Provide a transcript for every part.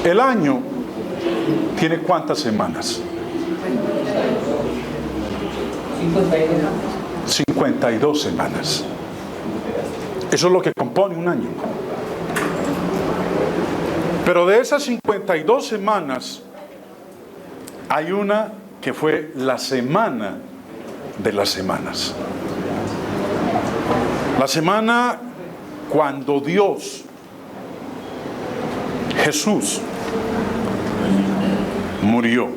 El año tiene ¿cuántas semanas? 52 semanas. Eso es lo que compone un año. Pero de esas 52 semanas, hay una que fue la semana de las semanas. La semana cuando Dios, Jesús, murió.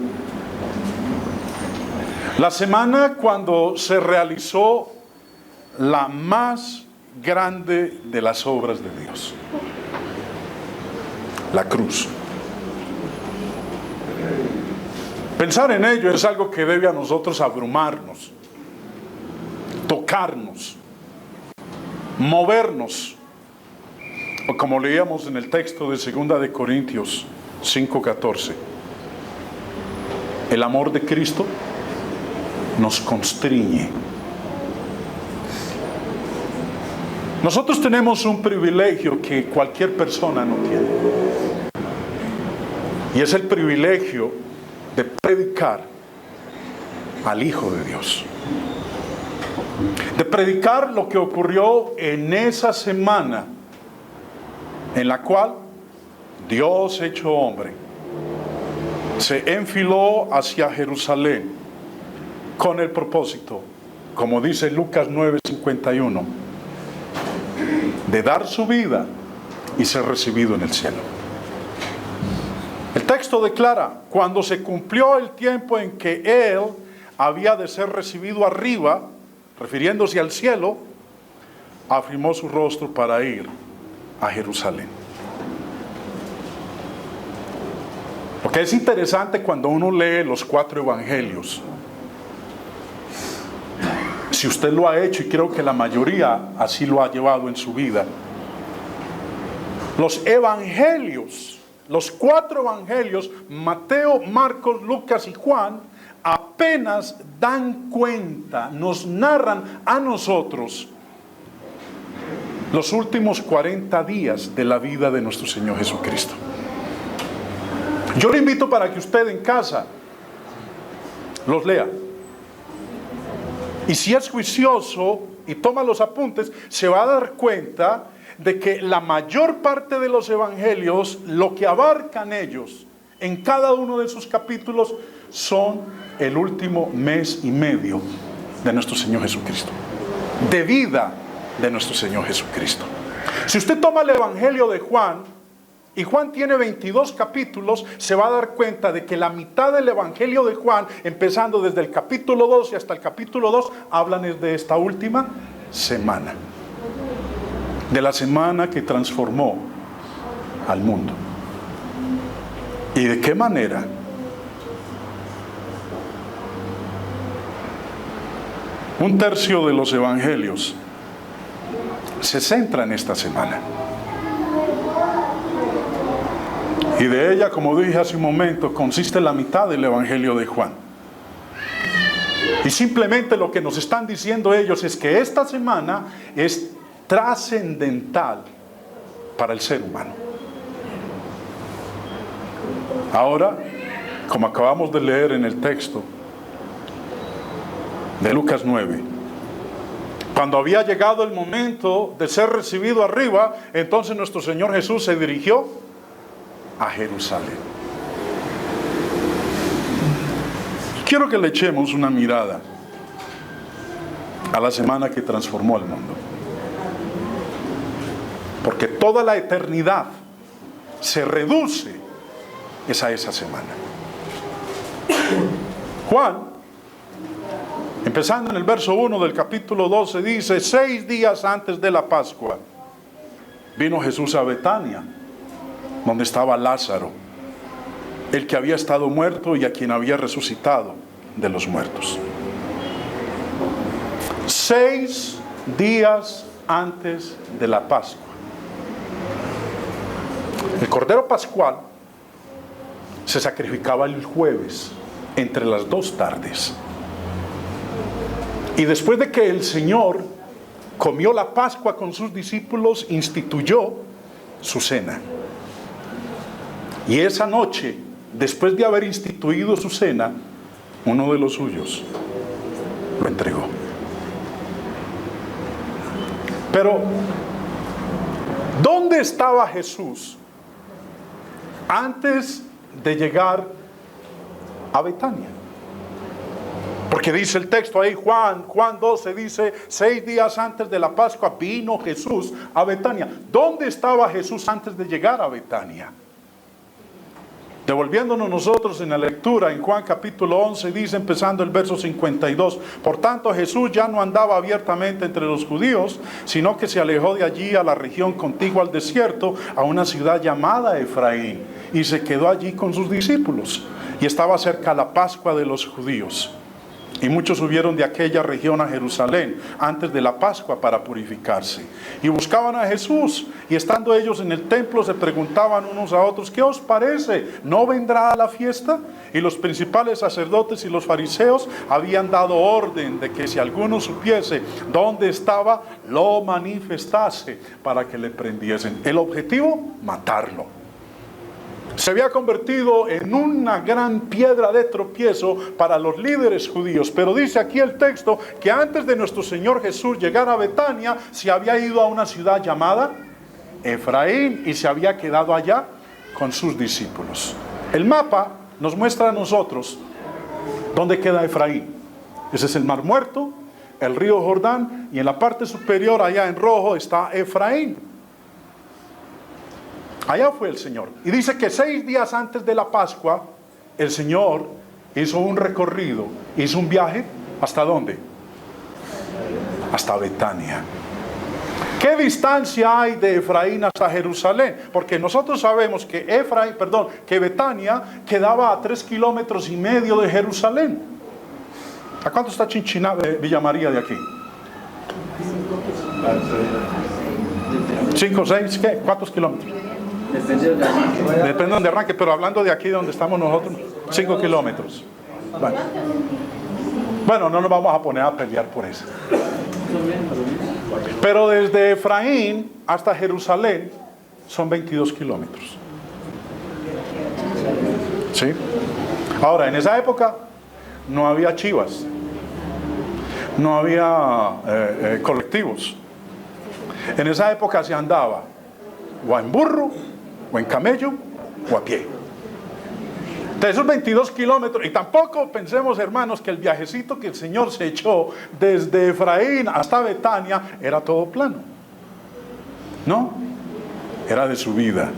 La semana cuando se realizó la más grande de las obras de Dios. La cruz. Pensar en ello es algo que debe a nosotros abrumarnos, tocarnos, movernos. O como leíamos en el texto de 2 de Corintios 5:14, el amor de Cristo nos constriñe. Nosotros tenemos un privilegio que cualquier persona no tiene. Y es el privilegio de predicar al Hijo de Dios. De predicar lo que ocurrió en esa semana en la cual Dios hecho hombre se enfiló hacia Jerusalén con el propósito, como dice Lucas 9:51, de dar su vida y ser recibido en el cielo. El texto declara: cuando se cumplió el tiempo en que Él había de ser recibido arriba, refiriéndose al cielo, afirmó su rostro para ir a Jerusalén. Lo que es interesante cuando uno lee los 4 evangelios, si usted lo ha hecho, y creo que la mayoría así lo ha llevado en su vida, los evangelios, los 4 evangelios, Mateo, Marcos, Lucas y Juan, apenas dan cuenta, nos narran a nosotros los últimos 40 días de la vida de nuestro Señor Jesucristo. Yo le invito para que usted en casa los lea. Y si es juicioso y toma los apuntes, se va a dar cuenta de que la mayor parte de los evangelios, lo que abarcan ellos en cada uno de sus capítulos, son el último mes y medio de nuestro Señor Jesucristo, de vida de nuestro Señor Jesucristo. Si usted toma el evangelio de Juan, y Juan tiene 22 capítulos, se va a dar cuenta de que la mitad del evangelio de Juan, empezando desde el capítulo 12 hasta el capítulo 2, hablan de esta última semana, de la semana que transformó al mundo. ¿Y de qué manera? Un tercio de los evangelios se centra en esta semana. Y de ella, como dije hace un momento, consiste la mitad del evangelio de Juan. Y simplemente lo que nos están diciendo ellos es que esta semana es trascendental para el ser humano. Ahora, como acabamos de leer en el texto de Lucas 9, cuando había llegado el momento de ser recibido arriba, entonces nuestro Señor Jesús se dirigió a Jerusalén. Quiero que le echemos una mirada a la semana que transformó el mundo, porque toda la eternidad se reduce a esa semana. Juan, empezando en el verso 1 del capítulo 12, dice: 6 días antes de la Pascua vino Jesús a Betania, donde estaba Lázaro, el que había estado muerto y a quien había resucitado de los muertos. 6 días antes de la Pascua. El Cordero Pascual se sacrificaba el jueves entre las 2 tardes. Y después de que el Señor comió la Pascua con sus discípulos, instituyó su cena. Y esa noche, después de haber instituido su cena, uno de los suyos lo entregó. Pero, ¿dónde estaba Jesús antes de llegar a Betania? Porque dice el texto ahí, Juan 12 dice, 6 días antes de la Pascua vino Jesús a Betania. ¿Dónde estaba Jesús antes de llegar a Betania? Devolviéndonos nosotros en la lectura, en Juan capítulo 11 dice, empezando el verso 52, por tanto Jesús ya no andaba abiertamente entre los judíos, sino que se alejó de allí a la región contigua al desierto, a una ciudad llamada Efraín, y se quedó allí con sus discípulos, y estaba cerca la Pascua de los judíos. Y muchos subieron de aquella región a Jerusalén antes de la Pascua para purificarse. Y buscaban a Jesús. Y estando ellos en el templo se preguntaban unos a otros, ¿qué os parece? ¿No vendrá a la fiesta? Y los principales sacerdotes y los fariseos habían dado orden de que si alguno supiese dónde estaba, lo manifestase para que le prendiesen. El objetivo, matarlo. Se había convertido en una gran piedra de tropiezo para los líderes judíos. Pero dice aquí el texto que antes de nuestro Señor Jesús llegar a Betania, se había ido a una ciudad llamada Efraín y se había quedado allá con sus discípulos. El mapa nos muestra a nosotros dónde queda Efraín. Ese es el Mar Muerto, el río Jordán, y en la parte superior allá en rojo está Efraín. Allá fue el Señor. Y dice que 6 días antes de la Pascua, el Señor hizo un recorrido, hizo un viaje. ¿Hasta dónde? Hasta Betania. ¿Qué distancia hay de Efraín hasta Jerusalén? Porque nosotros sabemos que que Betania quedaba a 3,5 kilómetros de Jerusalén. ¿A cuánto está Chinchiná, Villa María de aquí? 5, 6, ¿qué? ¿Cuántos kilómetros? Depende de donde arranque, pero hablando de aquí donde estamos nosotros, 5 kilómetros. Bueno, no nos vamos a poner a pelear por eso. Pero desde Efraín hasta Jerusalén son 22 kilómetros. ¿Sí? Ahora, en esa época no había chivas, no había colectivos. En esa época se andaba o en burro, o en camello, o a pie. De esos 22 kilómetros, y tampoco pensemos, hermanos, que el viajecito que el Señor se echó desde Efraín hasta Betania era todo plano. No, era de subida.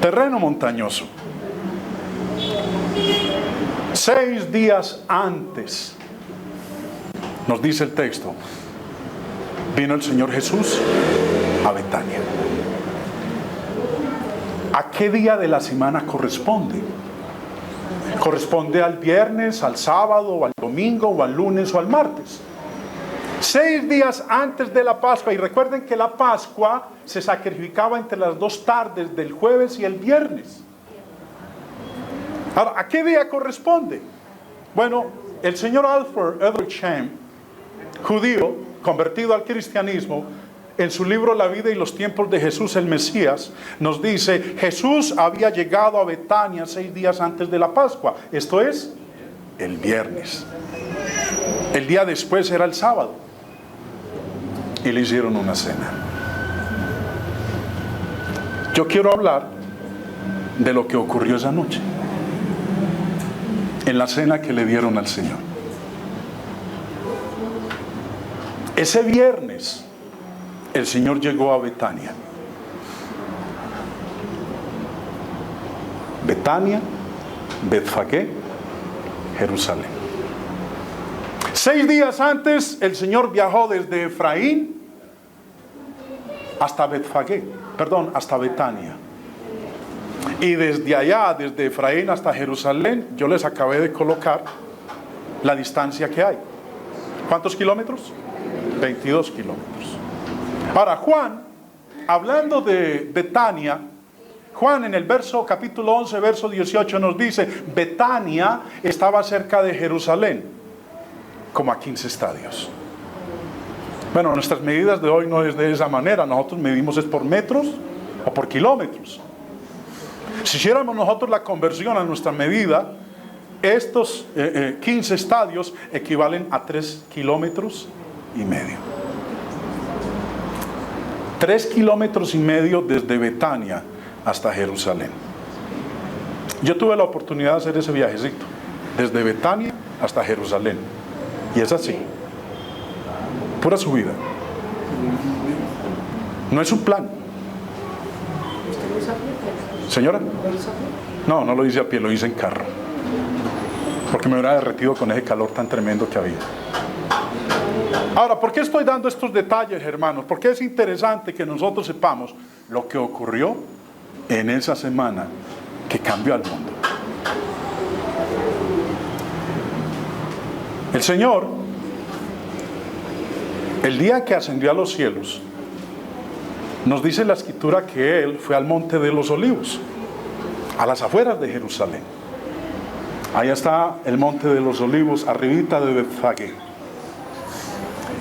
Terreno montañoso. 6 días antes, nos dice el texto, vino el Señor Jesús a Betania. ¿A qué día de la semana corresponde? ¿Corresponde al viernes, al sábado, o al domingo, o al lunes, o al martes? 6 días antes de la Pascua. Y recuerden que la Pascua se sacrificaba entre las 2 tardes del jueves y el viernes. Ahora, ¿a qué día corresponde? Bueno, el señor Alfred Edelsham, judío, convertido al cristianismo, en su libro La vida y los tiempos de Jesús el Mesías, nos dice, Jesús había llegado a Betania 6 días antes de la Pascua. Esto es, el viernes. El día después era el sábado. Y le hicieron una cena. Yo quiero hablar de lo que ocurrió esa noche, en la cena que le dieron al Señor. Ese viernes, el Señor llegó a Betania. Betania, Betfagé, Jerusalén. 6 días antes, el Señor viajó desde Efraín hasta hasta Betania. Y desde allá, desde Efraín hasta Jerusalén, yo les acabé de colocar la distancia que hay. ¿Cuántos kilómetros? 22 kilómetros. Ahora, Juan, hablando de Betania, Juan en el capítulo 11, verso 18 nos dice, Betania estaba cerca de Jerusalén, como a 15 estadios. Bueno, nuestras medidas de hoy no es de esa manera, nosotros medimos es por metros o por kilómetros. Si hiciéramos nosotros la conversión a nuestra medida, estos 15 estadios equivalen a 3,5 kilómetros. 3,5 kilómetros desde Betania hasta Jerusalén. Yo tuve la oportunidad de hacer ese viajecito, desde Betania hasta Jerusalén. Y es así, pura subida. No es un plan. ¿Señora? No, no lo hice a pie, lo hice en carro. Porque me hubiera derretido con ese calor tan tremendo que había. Ahora, ¿por qué estoy dando estos detalles, hermanos? Porque es interesante que nosotros sepamos lo que ocurrió en esa semana que cambió al mundo. El Señor, el día que ascendió a los cielos, nos dice la Escritura que Él fue al Monte de los Olivos, a las afueras de Jerusalén. Allá está el Monte de los Olivos, arribita de Betfagé.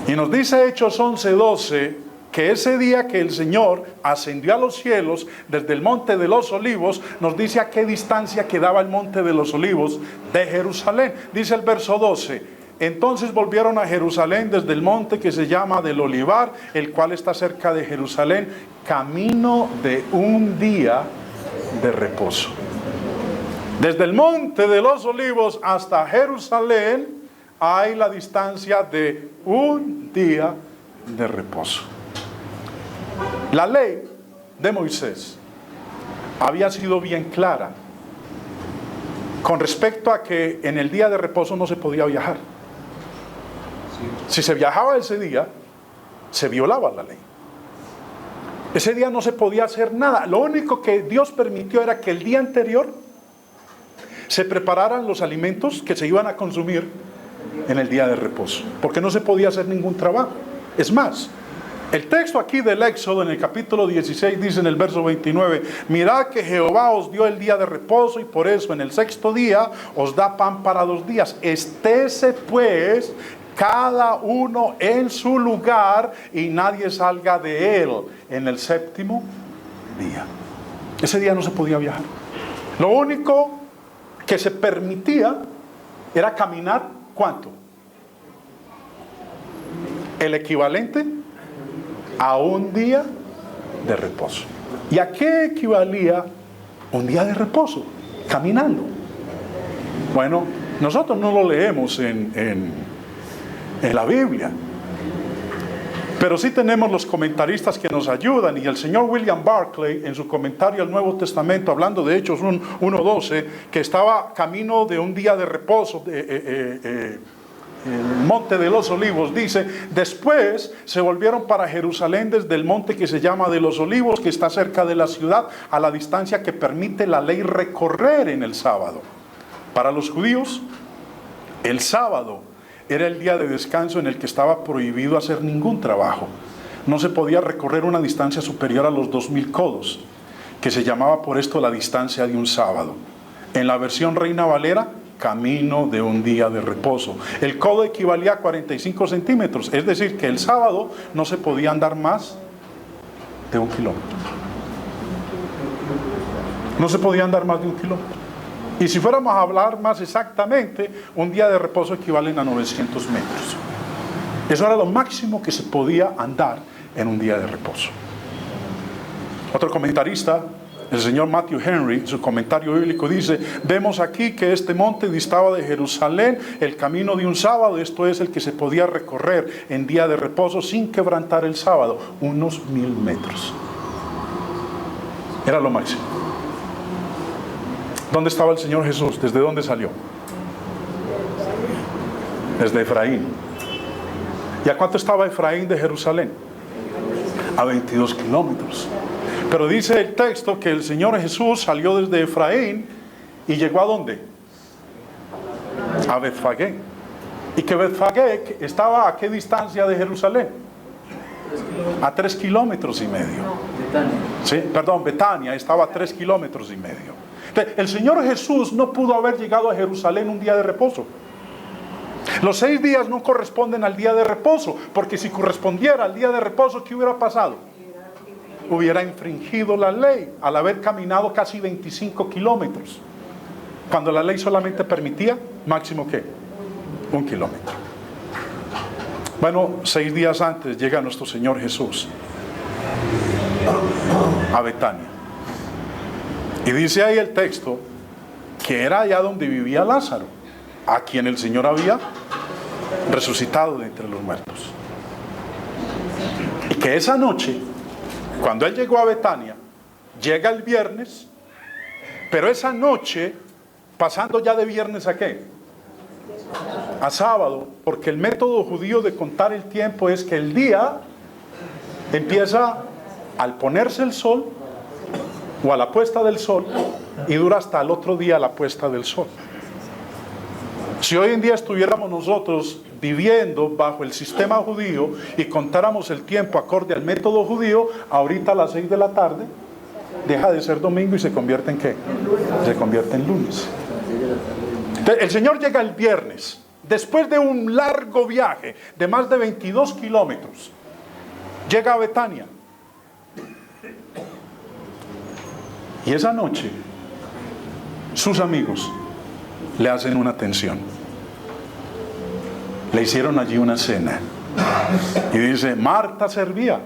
Y nos dice Hechos 11:12 que ese día que el Señor ascendió a los cielos desde el Monte de los Olivos, nos dice a qué distancia quedaba el Monte de los Olivos de Jerusalén. Dice el verso 12: entonces volvieron a Jerusalén desde el monte que se llama del Olivar, el cual está cerca de Jerusalén, camino de un día de reposo. Desde el Monte de los Olivos hasta Jerusalén hay la distancia de un día de reposo. La ley de Moisés había sido bien clara con respecto a que en el día de reposo no se podía viajar. Si se viajaba ese día, se violaba la ley. Ese día no se podía hacer nada. Lo único que Dios permitió era que el día anterior se prepararan los alimentos que se iban a consumir en el día de reposo, porque no se podía hacer ningún trabajo. Es más, el texto aquí del Éxodo en el capítulo 16 dice en el verso 29: mirad que Jehová os dio el día de reposo y por eso en el sexto día os da pan para 2 días. Estése pues cada uno en su lugar y nadie salga de él en el séptimo día. Ese día no se podía viajar. Lo único que se permitía era caminar, ¿cuánto? El equivalente a un día de reposo. ¿Y a qué equivalía un día de reposo? Caminando. Bueno, nosotros no lo leemos en la Biblia, pero sí tenemos los comentaristas que nos ayudan, y el señor William Barclay en su comentario al Nuevo Testamento, hablando de Hechos 1:12, que estaba camino de un día de reposo, el Monte de los Olivos, dice: después se volvieron para Jerusalén desde el monte que se llama de los Olivos, que está cerca de la ciudad, a la distancia que permite la ley recorrer en el sábado. Para los judíos, el sábado era el día de descanso en el que estaba prohibido hacer ningún trabajo. No se podía recorrer una distancia superior a los 2000 codos, que se llamaba por esto la distancia de un sábado. En la versión Reina Valera, camino de un día de reposo. El codo equivalía a 45 centímetros, es decir, que el sábado no se podía andar más de 1 kilómetro. No se podía andar más de 1 kilómetro. Y si fuéramos a hablar más exactamente, un día de reposo equivalen a 900 metros. Eso era lo máximo que se podía andar en un día de reposo. Otro comentarista, el señor Matthew Henry, en su comentario bíblico dice: vemos aquí que este monte distaba de Jerusalén el camino de un sábado, esto es el que se podía recorrer en día de reposo sin quebrantar el sábado, unos 1000 metros. Era lo máximo. ¿Dónde estaba el Señor Jesús? ¿Desde dónde salió? Desde Efraín. ¿Y a cuánto estaba Efraín de Jerusalén? A 22 kilómetros. Pero dice el texto que el Señor Jesús salió desde Efraín y llegó ¿a dónde? A Betfagé. Y que Betfagé estaba ¿a qué distancia de Jerusalén? A 3,5 kilómetros. Sí, perdón, Betania estaba a 3,5 kilómetros. El Señor Jesús no pudo haber llegado a Jerusalén un día de reposo. Los 6 días no corresponden al día de reposo, porque si correspondiera al día de reposo, ¿qué hubiera pasado? hubiera infringido la ley al haber caminado casi 25 kilómetros, cuando la ley solamente permitía máximo ¿qué? 1 kilómetro. Bueno, 6 días antes llega nuestro Señor Jesús a Betania. Y dice ahí el texto que era allá donde vivía Lázaro, a quien el Señor había resucitado de entre los muertos. Y que esa noche, cuando Él llegó a Betania, llega el viernes, pero esa noche, pasando ya de viernes ¿a qué? A sábado, porque el método judío de contar el tiempo es que el día empieza al ponerse el sol o a la puesta del sol y dura hasta el otro día la puesta del sol. Si hoy en día estuviéramos nosotros viviendo bajo el sistema judío y contáramos el tiempo acorde al método judío, ahorita a las 6 de la tarde deja de ser domingo y se convierte en ¿qué? Se convierte en lunes. Entonces, el Señor llega el viernes, después de un largo viaje de más de 22 kilómetros, llega a Betania. Y esa noche, sus amigos le hacen una atención. Le hicieron allí una cena. Y dice, Marta servía.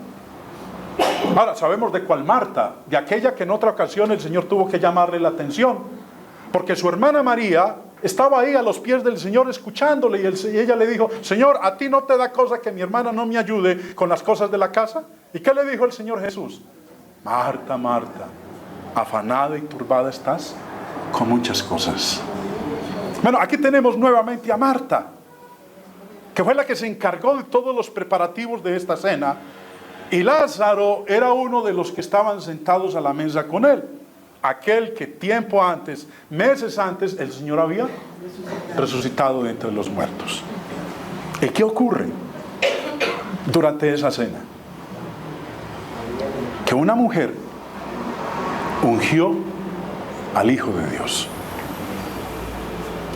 Ahora, sabemos de cuál Marta, de aquella que en otra ocasión el Señor tuvo que llamarle la atención. Porque su hermana María estaba ahí a los pies del Señor escuchándole y ella le dijo, Señor, ¿a ti no te da cosa que mi hermana no me ayude con las cosas de la casa? ¿Y qué le dijo el Señor Jesús? Marta, Marta, afanada y turbada estás con muchas cosas. Bueno, aquí tenemos nuevamente a Marta, que fue la que se encargó de todos los preparativos de esta cena, y Lázaro era uno de los que estaban sentados a la mesa con él, aquel que tiempo antes, meses antes, el Señor había resucitado de entre los muertos. ¿Y qué ocurre durante esa cena? Que una mujer ungió al Hijo de Dios.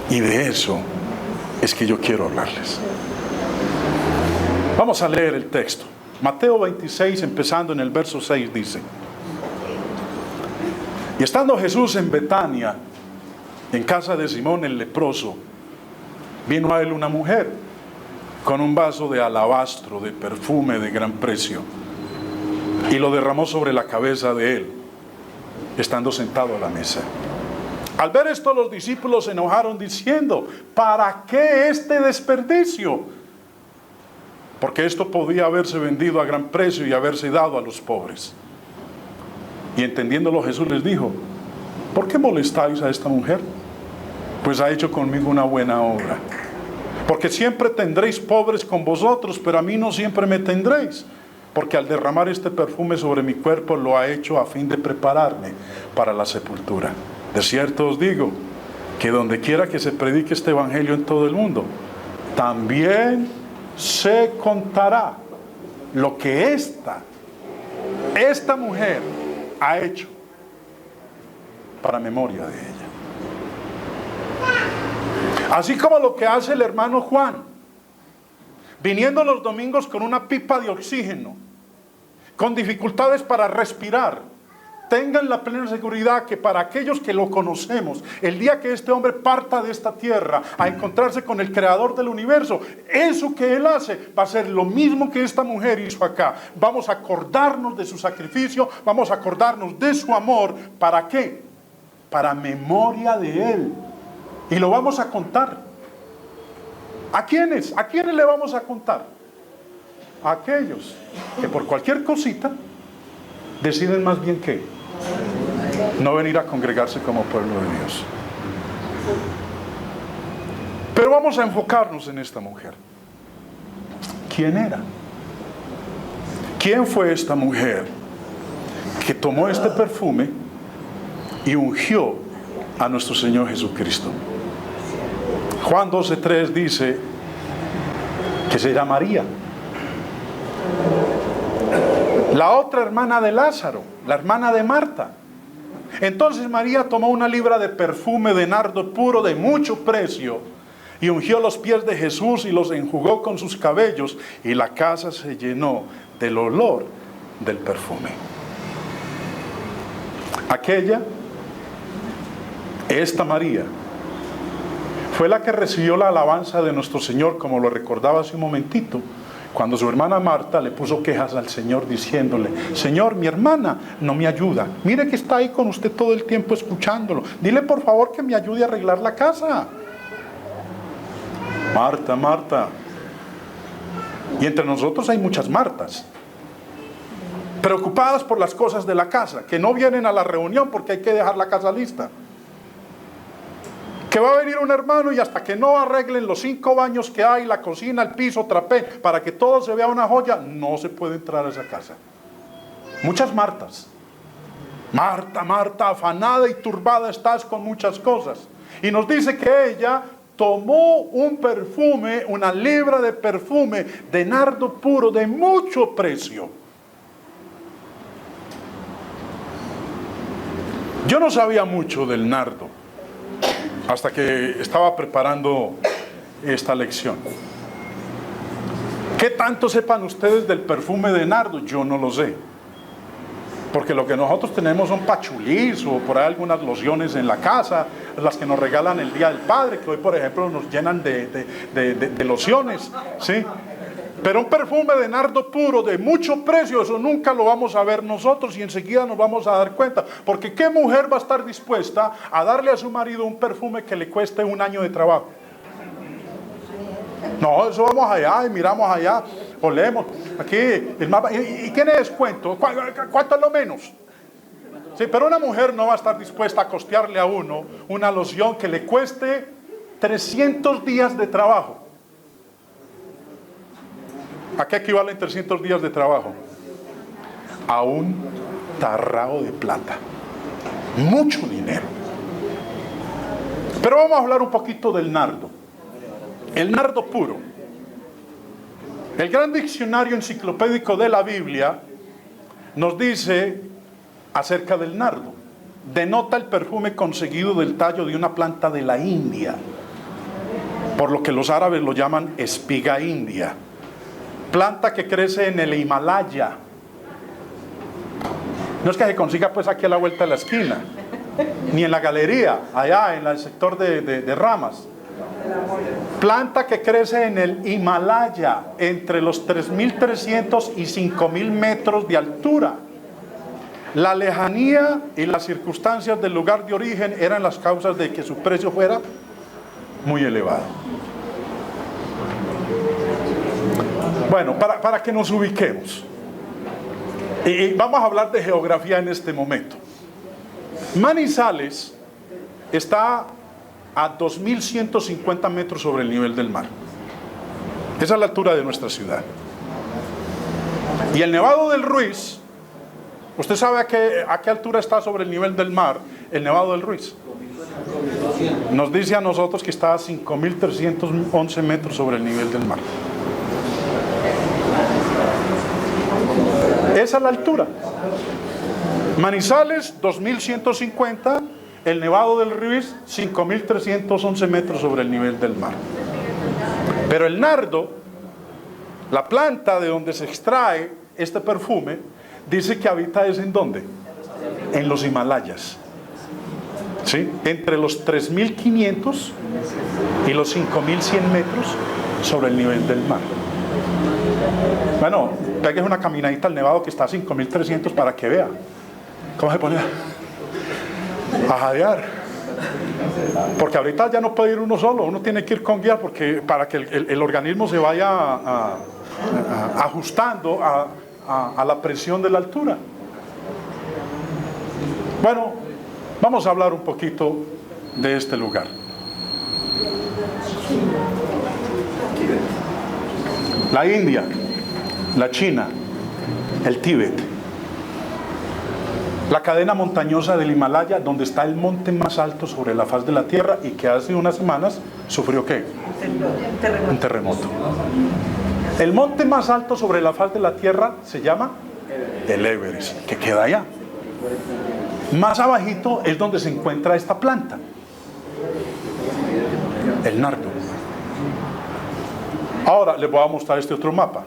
Y de eso es que yo quiero hablarles. Vamos a leer el texto. Mateo 26, empezando en el verso 6, dice: Y estando Jesús en Betania, en casa de Simón el leproso, vino a él una mujer con un vaso de alabastro, de perfume de gran precio, y lo derramó sobre la cabeza de él, estando sentado a la mesa. Al ver esto, los discípulos se enojaron diciendo: ¿para qué este desperdicio? Porque esto podía haberse vendido a gran precio y haberse dado a los pobres. Y entendiéndolo, Jesús les dijo: ¿por qué molestáis a esta mujer? Pues ha hecho conmigo una buena obra. Porque siempre tendréis pobres con vosotros, pero a mí no siempre me tendréis. Porque al derramar este perfume sobre mi cuerpo, lo ha hecho a fin de prepararme para la sepultura. De cierto os digo, que donde quiera que se predique este evangelio en todo el mundo, también se contará lo que esta mujer ha hecho para memoria de ella. Así como lo que hace el hermano Juan, viniendo los domingos con una pipa de oxígeno, con dificultades para respirar. Tengan la plena seguridad que para aquellos que lo conocemos, el día que este hombre parta de esta tierra a encontrarse con el creador del universo, eso que él hace va a ser lo mismo que esta mujer hizo acá. Vamos a acordarnos de su sacrificio, vamos a acordarnos de su amor. ¿Para qué? Para memoria de él. Y lo vamos a contar. ¿A quiénes? ¿A quiénes le vamos a contar? A aquellos que por cualquier cosita deciden más bien que no venir a congregarse como pueblo de Dios. Pero vamos a enfocarnos en esta mujer. ¿Quién era? ¿Quién fue esta mujer que tomó este perfume y ungió a nuestro Señor Jesucristo? Juan 12:3 dice que se llama María, la otra hermana de Lázaro, la hermana de Marta. Entonces María tomó una libra de perfume de nardo puro de mucho precio y ungió los pies de Jesús y los enjugó con sus cabellos, y la casa se llenó del olor del perfume. Aquella, esta María, fue la que recibió la alabanza de nuestro Señor, como lo recordaba hace un momentito, cuando su hermana Marta le puso quejas al Señor diciéndole: Señor, mi hermana no me ayuda. Mire que está ahí con usted todo el tiempo escuchándolo. Dile por favor que me ayude a arreglar la casa. Marta, Marta. Y entre nosotros hay muchas Martas, preocupadas por las cosas de la casa, que no vienen a la reunión porque hay que dejar la casa lista. Que va a venir un hermano y hasta que no arreglen los 5 baños que hay, la cocina, el piso, trapé, para que todo se vea una joya, no se puede entrar a esa casa. Muchas Martas. Marta, Marta, afanada y turbada estás con muchas cosas. Y nos dice que ella tomó un perfume, una libra de perfume de nardo puro de mucho precio. Yo no sabía mucho del nardo hasta que estaba preparando esta lección. ¿Qué tanto sepan ustedes del perfume de nardo? Yo no lo sé. Porque lo que nosotros tenemos son pachulís o por ahí algunas lociones en la casa, las que nos regalan el Día del Padre, que hoy por ejemplo nos llenan de lociones, ¿sí? Pero un perfume de nardo puro, de mucho precio, eso nunca lo vamos a ver nosotros y enseguida nos vamos a dar cuenta. Porque ¿qué mujer va a estar dispuesta a darle a su marido un perfume que le cueste 1 año de trabajo? No, eso vamos allá y miramos allá, olemos. Aquí, el mapa, ¿y tiene descuento? ¿Cuánto es lo menos? Sí, pero una mujer no va a estar dispuesta a costearle a uno una loción que le cueste 300 días de trabajo. ¿A qué equivalen 300 días de trabajo? A un tarrao de plata. Mucho dinero. Pero vamos a hablar un poquito del nardo. El nardo puro. El gran diccionario enciclopédico de la Biblia nos dice acerca del nardo. Denota el perfume conseguido del tallo de una planta de la India, por lo que los árabes lo llaman espiga india. Planta que crece en el Himalaya. No es que se consiga pues aquí a la vuelta de la esquina, ni en la galería, allá en el sector de ramas. Planta que crece en el Himalaya, entre los 3.300 y 5.000 metros de altura. La lejanía y las circunstancias del lugar de origen eran las causas de que su precio fuera muy elevado. Bueno, para que nos ubiquemos, y vamos a hablar de geografía en este momento. Manizales está a 2.150 metros sobre el nivel del mar. Esa es la altura de nuestra ciudad. Y el Nevado del Ruiz, ¿usted sabe a qué altura está sobre el nivel del mar el Nevado del Ruiz? Nos dice a nosotros que está a 5.311 metros sobre el nivel del mar. Esa es la altura. Manizales, 2.150, el Nevado del Ruiz, 5.311 metros sobre el nivel del mar. Pero el nardo, la planta de donde se extrae este perfume, dice que habita es ¿en dónde? En los Himalayas. ¿Sí? Entre los 3.500 y los 5.100 metros sobre el nivel del mar. Bueno, pegue una caminadita al Nevado que está a 5.300 para que vea cómo se pone a jadear. Porque ahorita ya no puede ir uno solo, uno tiene que ir con guía porque para que el organismo se vaya ajustando a la presión de la altura. Bueno, vamos a hablar un poquito de este lugar. La India, la China, el Tíbet, la cadena montañosa del Himalaya, donde está el monte más alto sobre la faz de la Tierra y que hace unas semanas sufrió ¿qué? Un terremoto. El monte más alto sobre la faz de la Tierra se llama el Everest, que queda allá. Más abajito es donde se encuentra esta planta, el nardo. Ahora les voy a mostrar este otro mapa.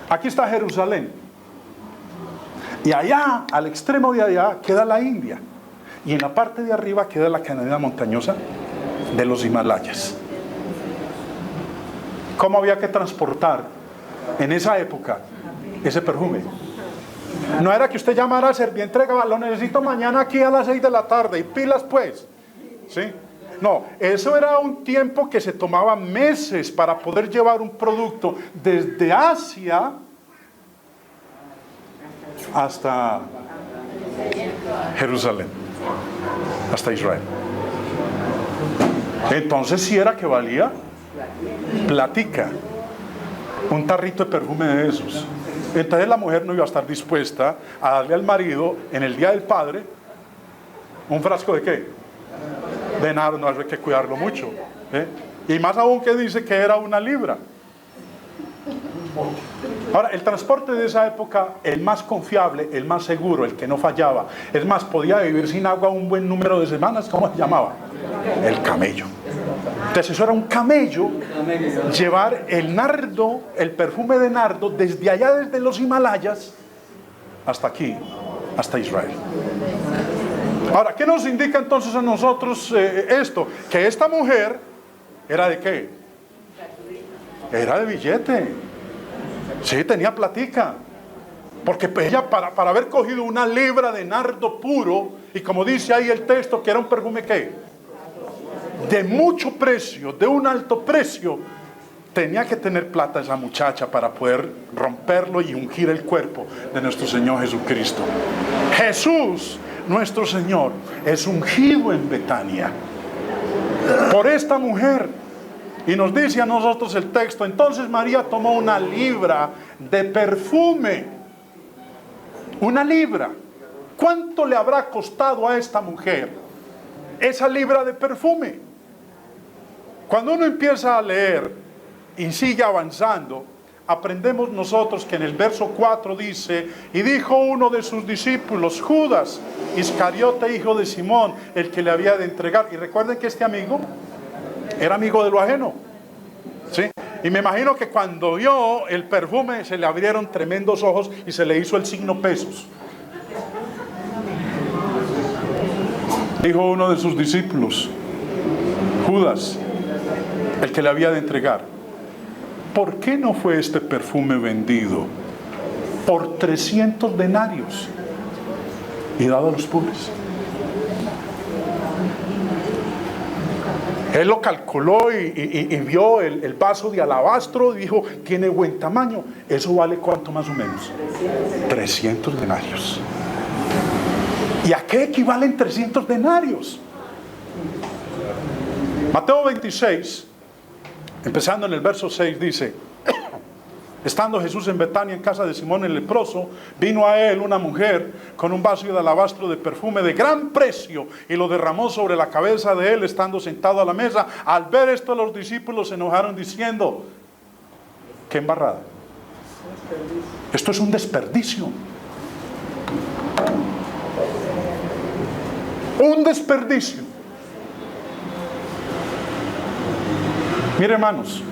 Aquí está Jerusalén. Y allá, al extremo de allá, queda la India. Y en la parte de arriba queda la cadena montañosa de los Himalayas. ¿Cómo había que transportar en esa época ese perfume? No era que usted llamara al Servientrega, lo necesito mañana aquí a las 6 de la tarde y pilas pues. ¿Sí? No, eso era un tiempo que se tomaba meses para poder llevar un producto desde Asia hasta Jerusalén, hasta Israel. Entonces sí era que valía platica un tarrito de perfume de esos. Entonces la mujer no iba a estar dispuesta a darle al marido en el día del padre un frasco de ¿qué? De nardo. No, hay que cuidarlo mucho, ¿eh? Y más aún que dice que era 1 libra. Ahora, el transporte de esa época, el más confiable, el más seguro, el que no fallaba, es más, podía vivir sin agua un buen número de semanas. ¿Cómo se llamaba? El camello. Entonces eso era un camello, llevar el nardo, el perfume de nardo, desde allá, desde los Himalayas, hasta aquí, hasta Israel. Ahora, ¿qué nos indica entonces a nosotros esto? Que esta mujer era de ¿qué? Era de billete. Sí, tenía platica. Porque ella, para haber cogido 1 libra de nardo puro, y como dice ahí el texto, que era un perfume ¿qué? De mucho precio, de un alto precio, tenía que tener plata esa muchacha para poder romperlo y ungir el cuerpo de nuestro Señor Jesucristo. Jesús, nuestro Señor, es ungido en Betania por esta mujer. Y nos dice a nosotros el texto: entonces María tomó 1 libra de perfume. 1 libra. ¿Cuánto le habrá costado a esta mujer esa libra de perfume? Cuando uno empieza a leer y sigue avanzando, aprendemos nosotros que en el verso 4 dice: y dijo uno de sus discípulos, Judas Iscariote, hijo de Simón, el que le había de entregar. Y recuerden que este amigo era amigo de lo ajeno, ¿sí? Y me imagino que cuando vio el perfume se le abrieron tremendos ojos y se le hizo el signo pesos. Dijo uno de sus discípulos, Judas, el que le había de entregar, ¿por qué no fue este perfume vendido por 300 denarios y dado a los pobres? Él lo calculó y vio el vaso de alabastro y dijo, tiene buen tamaño. ¿Eso vale cuánto más o menos? 300 denarios. ¿Y a qué equivalen 300 denarios? Mateo 26, empezando en el verso 6, dice: estando Jesús en Betania, en casa de Simón el leproso, vino a él una mujer con un vaso de alabastro de perfume de gran precio y lo derramó sobre la cabeza de él, estando sentado a la mesa. Al ver esto, los discípulos se enojaron diciendo: ¡qué embarrada! Esto es un desperdicio. Un desperdicio. Mire, hermanos,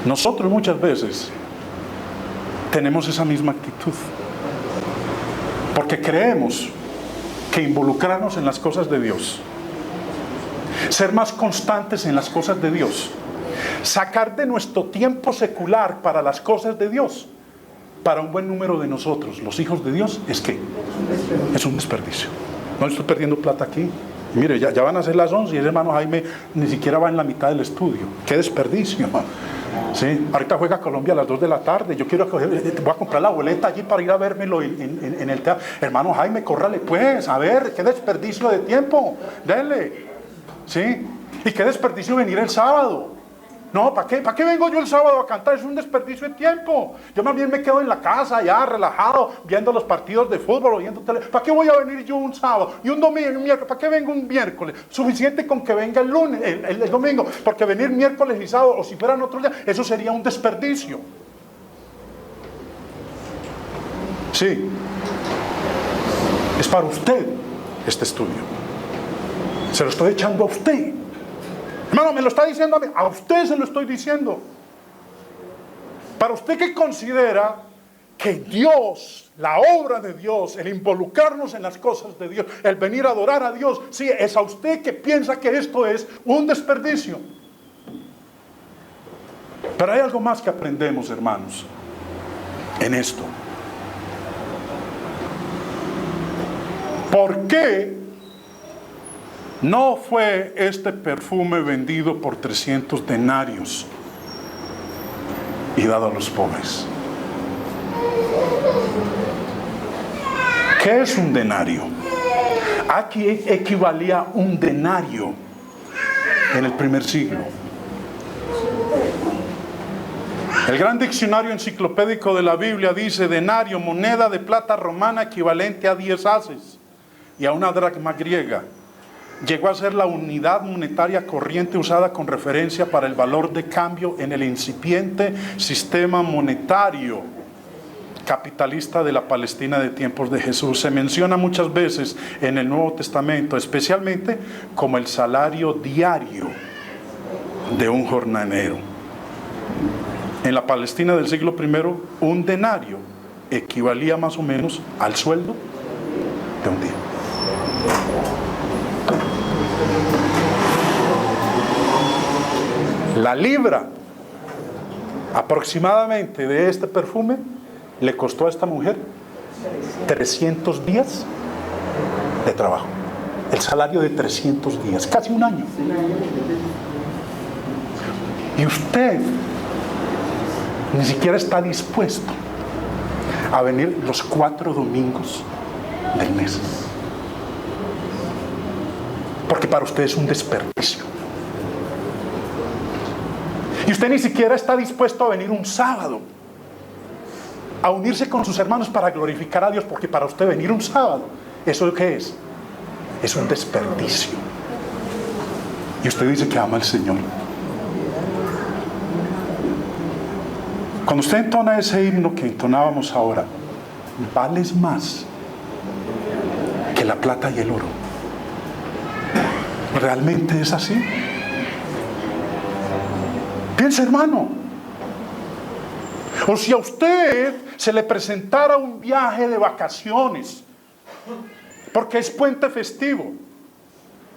nosotros muchas veces tenemos esa misma actitud, porque creemos que involucrarnos en las cosas de Dios, ser más constantes en las cosas de Dios, sacar de nuestro tiempo secular para las cosas de Dios, para un buen número de nosotros, los hijos de Dios, es que es un desperdicio. No estoy perdiendo plata aquí. Mire, ya van a ser las 11 y el hermano Jaime ni siquiera va en la mitad del estudio. ¡Qué desperdicio! ¿Sí? Ahorita juega Colombia a las 2 de la tarde. Yo quiero voy a comprar la boleta allí para ir a vérmelo en el teatro. Hermano Jaime, córrale pues, a ver, qué desperdicio de tiempo. Dele. ¿Sí? Y qué desperdicio venir el sábado. No, ¿para qué vengo yo el sábado a cantar? Es un desperdicio de tiempo. Yo más bien me quedo en la casa ya relajado, viendo los partidos de fútbol, viendo tele. ¿Para qué voy a venir yo un sábado y un domingo y un miércoles? ¿Para qué vengo un miércoles? Suficiente con que venga el lunes, el domingo, porque venir miércoles y sábado, o si fueran otro día, eso sería un desperdicio. Sí, es para usted este estudio. Se lo estoy echando a usted. Hermano, me lo está diciendo a mí. A usted se lo estoy diciendo. Para usted que considera que Dios, la obra de Dios, el involucrarnos en las cosas de Dios, el venir a adorar a Dios, sí, es a usted que piensa que esto es un desperdicio. Pero hay algo más que aprendemos, hermanos, en esto. ¿Por qué no fue este perfume vendido por 300 denarios y dado a los pobres? ¿Qué es un denario? Aquí equivalía un denario en el primer siglo. El gran diccionario enciclopédico de la Biblia dice: denario, moneda de plata romana equivalente a 10 haces y a una dracma griega. Llegó a ser la unidad monetaria corriente usada con referencia para el valor de cambio en el incipiente sistema monetario capitalista de la Palestina de tiempos de Jesús. Se menciona muchas veces en el Nuevo Testamento, especialmente como el salario diario de un jornalero. En la Palestina del siglo I, un denario equivalía más o menos al sueldo de un día. La libra aproximadamente de este perfume le costó a esta mujer 300 días de trabajo. El salario de 300 días, casi un año. Y usted ni siquiera está dispuesto a venir los 4 domingos del mes, porque para usted es un desperdicio. Y usted ni siquiera está dispuesto a venir un sábado a unirse con sus hermanos para glorificar a Dios, porque para usted venir un sábado, ¿eso qué es? Es un desperdicio. Y usted dice que ama al Señor. Cuando usted entona ese himno que entonábamos ahora, vales más que la plata y el oro. ¿Realmente es así? Piensa, hermano. O si a usted se le presentara un viaje de vacaciones, porque es puente festivo,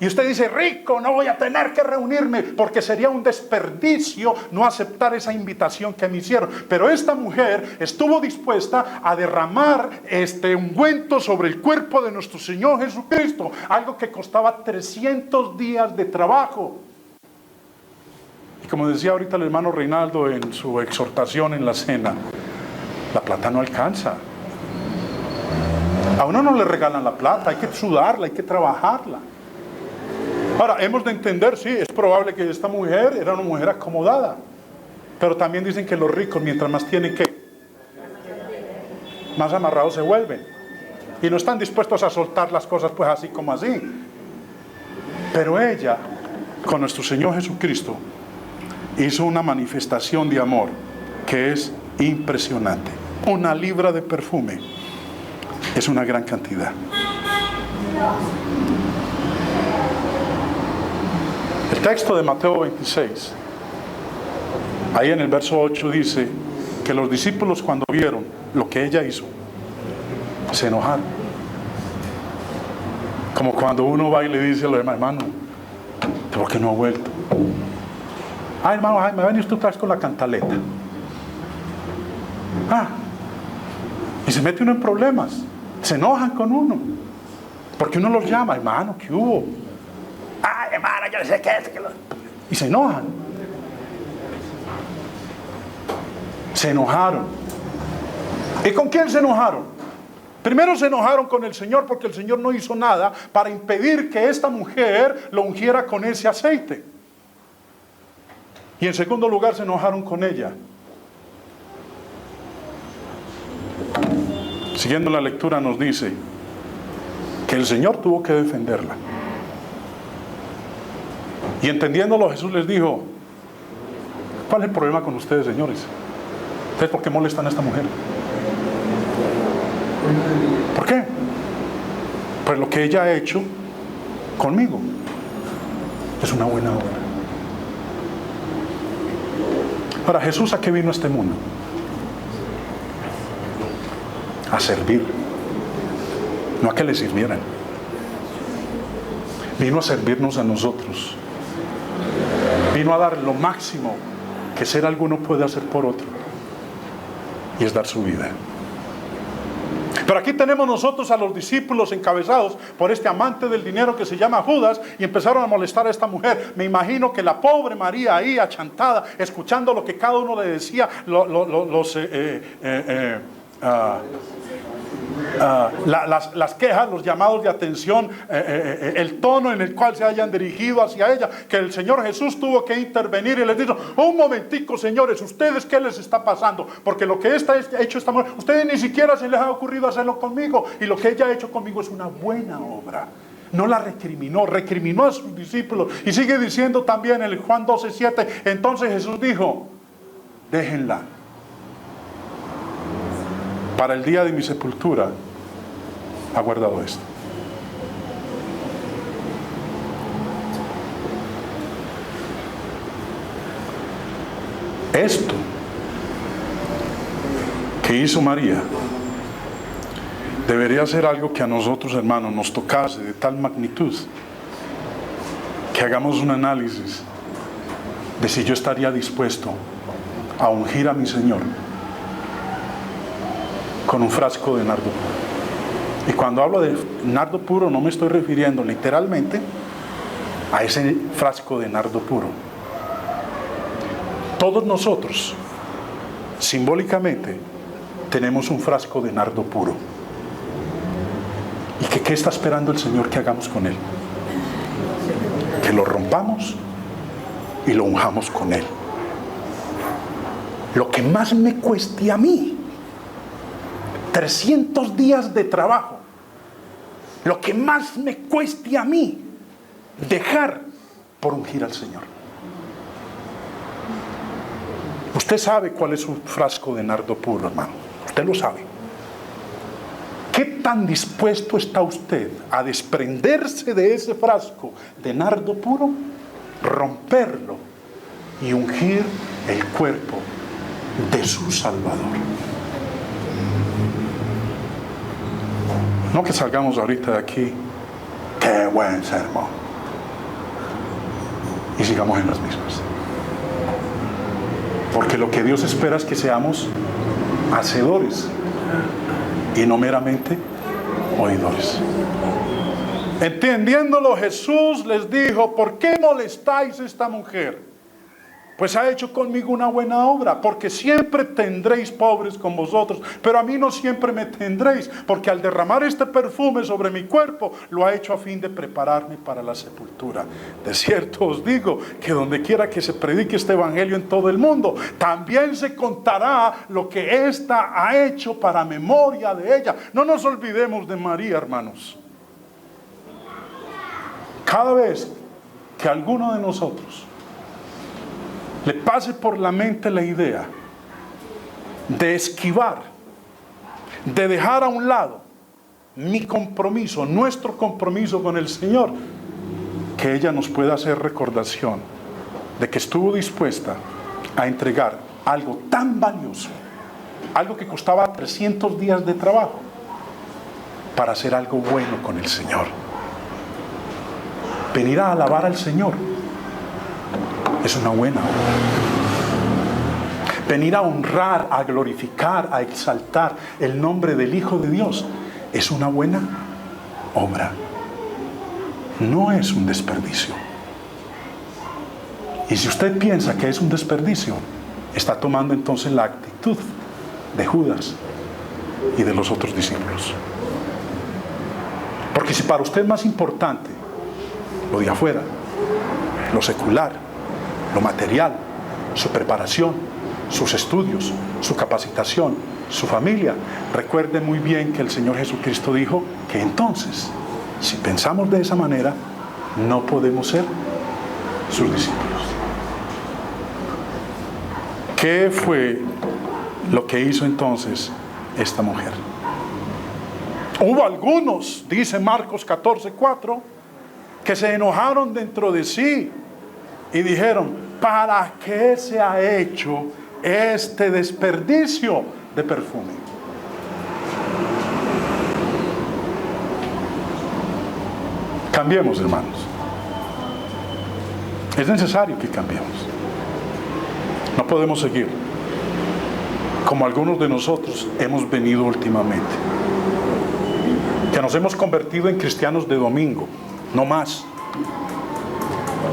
y usted dice: rico, no voy a tener que reunirme, porque sería un desperdicio no aceptar esa invitación que me hicieron. Pero esta mujer estuvo dispuesta a derramar este ungüento sobre el cuerpo de nuestro Señor Jesucristo, algo que costaba 300 días de trabajo. Y como decía ahorita el hermano Reinaldo en su exhortación en la cena, la plata no alcanza. A uno no le regalan la plata, hay que sudarla, hay que trabajarla. Ahora, hemos de entender, sí, es probable que esta mujer era una mujer acomodada, pero también dicen que los ricos, mientras más tienen, ¿qué? Más amarrados se vuelven, y no están dispuestos a soltar las cosas pues así como así. Pero ella, con nuestro Señor Jesucristo, hizo una manifestación de amor que es impresionante. 1 libra de perfume es una gran cantidad. El texto de Mateo 26, ahí en el verso 8 dice que los discípulos, cuando vieron lo que ella hizo, se enojaron. Como cuando uno va y le dice a los demás: hermano, ¿por qué no ha vuelto? Ah, hermano, me ven usted otra vez con la cantaleta. Y se mete uno en problemas. Se enojan con uno, porque uno los llama: hermano, ¿qué hubo? Ay, hermano, yo no sé qué es. Y se enojan. Se enojaron. ¿Y con quién se enojaron? Primero se enojaron con el Señor, porque el Señor no hizo nada para impedir que esta mujer lo ungiera con ese aceite. Y en segundo lugar se enojaron con ella. Siguiendo la lectura nos dice que el Señor tuvo que defenderla. Y entendiéndolo, Jesús les dijo: ¿cuál es el problema con ustedes, señores? ¿Ustedes por qué molestan a esta mujer? ¿Por qué? Pues lo que ella ha hecho conmigo es una buena obra. Ahora, ¿Jesús a qué vino a este mundo? a servir, no a que le sirvieran. Vino a servirnos a nosotros. Vino a dar lo máximo que ser alguno puede hacer por otro, y es dar su vida. Pero aquí tenemos nosotros a los discípulos encabezados por este amante del dinero que se llama Judas, y empezaron a molestar a esta mujer. Me imagino que la pobre María ahí achantada, escuchando lo que cada uno le decía, las quejas, los llamados de atención, el tono en el cual se hayan dirigido hacia ella, que el Señor Jesús tuvo que intervenir y les dijo: un momentico, señores, ¿ustedes qué les está pasando? Porque lo que ha hecho esta mujer, ustedes ni siquiera se les ha ocurrido hacerlo conmigo, y lo que ella ha hecho conmigo es una buena obra. No la recriminó, recriminó a sus discípulos. Y sigue diciendo también en el Juan 12:7, entonces Jesús dijo: déjenla. Para el día de mi sepultura ha guardado esto. Esto que hizo María debería ser algo que a nosotros, hermanos, nos tocase de tal magnitud que hagamos un análisis de si yo estaría dispuesto a ungir a mi Señor con un frasco de nardo puro. Y cuando hablo de nardo puro, no me estoy refiriendo literalmente a ese frasco de nardo puro. Todos nosotros, simbólicamente, tenemos un frasco de nardo puro. ¿Y qué está esperando el Señor que hagamos con él? Que lo rompamos y lo unjamos con él. Lo que más me cueste a mí, 300 días de trabajo, lo que más me cueste a mí, dejar por ungir al Señor. Usted sabe cuál es su frasco de nardo puro, hermano. Usted lo sabe. ¿Qué tan dispuesto está usted a desprenderse de ese frasco de nardo puro, romperlo y ungir el cuerpo de su Salvador? No que salgamos ahorita de aquí, qué buen sermón, y sigamos en las mismas. Porque lo que Dios espera es que seamos hacedores y no meramente oidores. Entendiéndolo, Jesús les dijo: ¿por qué molestáis a esta mujer? Pues ha hecho conmigo una buena obra, porque siempre tendréis pobres con vosotros, pero a mí no siempre me tendréis, porque al derramar este perfume sobre mi cuerpo, lo ha hecho a fin de prepararme para la sepultura. De cierto os digo que donde quiera que se predique este evangelio en todo el mundo, también se contará lo que ésta ha hecho para memoria de ella. No nos olvidemos de María, hermanos. Cada vez que alguno de nosotros le pase por la mente la idea de esquivar, de dejar a un lado mi compromiso, nuestro compromiso con el Señor, que ella nos pueda hacer recordación de que estuvo dispuesta a entregar algo tan valioso, algo que costaba 300 días de trabajo, para hacer algo bueno con el Señor. Venir a alabar al Señor es una buena obra. Venir a honrar, a glorificar, a exaltar el nombre del Hijo de Dios es una buena obra. No es un desperdicio. Y si usted piensa que es un desperdicio, está tomando entonces la actitud de Judas y de los otros discípulos. Porque si para usted es más importante lo de afuera, lo secular, lo material, su preparación, sus estudios, su capacitación, su familia, recuerde muy bien que el Señor Jesucristo dijo que entonces, si pensamos de esa manera, no podemos ser sus discípulos. ¿Qué fue lo que hizo entonces esta mujer? Hubo algunos, dice Marcos 14:4, que se enojaron dentro de sí y dijeron: ¿para qué se ha hecho este desperdicio de perfume? Cambiemos, hermanos. Es necesario que cambiemos. No podemos seguir como algunos de nosotros hemos venido últimamente, que nos hemos convertido en cristianos de domingo, no más.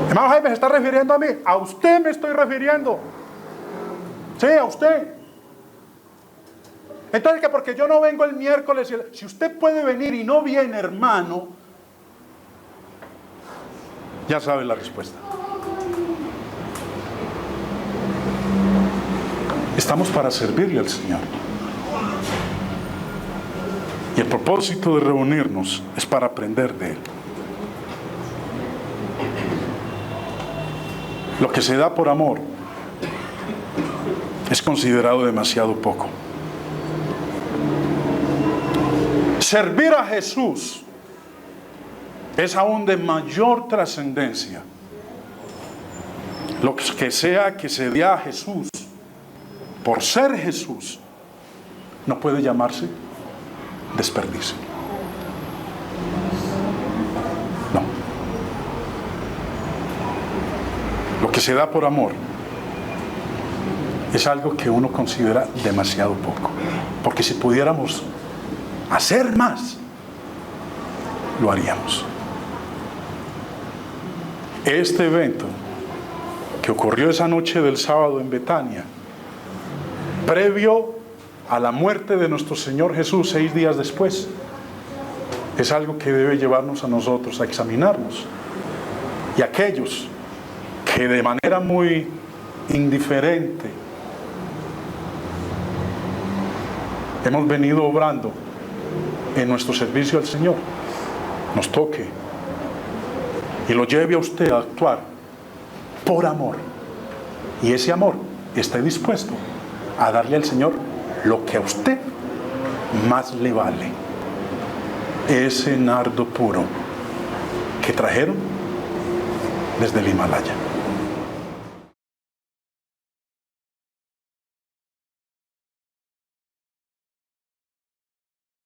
Hermano Jaime, ¿se está refiriendo a mí? A usted me estoy refiriendo. Sí, a usted. Entonces, que porque yo no vengo el miércoles, si usted puede venir y no viene, hermano, ya sabe la respuesta. Estamos para servirle al Señor. Y el propósito de reunirnos es para aprender de Él. Lo que se da por amor es considerado demasiado poco. Servir a Jesús es aún de mayor trascendencia. Lo que sea que se dé a Jesús por ser Jesús no puede llamarse desperdicio. No. Lo que se da por amor es algo que uno considera demasiado poco. Porque si pudiéramos hacer más, lo haríamos. Este evento que ocurrió esa noche del sábado en Betania, previo a la muerte de nuestro Señor Jesús 6 días después, es algo que debe llevarnos a nosotros a examinarnos. Y aquellos que de manera muy indiferente hemos venido obrando en nuestro servicio al Señor, nos toque y lo lleve a usted a actuar por amor. Y ese amor esté dispuesto a darle al Señor lo que a usted más le vale. Ese nardo puro que trajeron desde el Himalaya.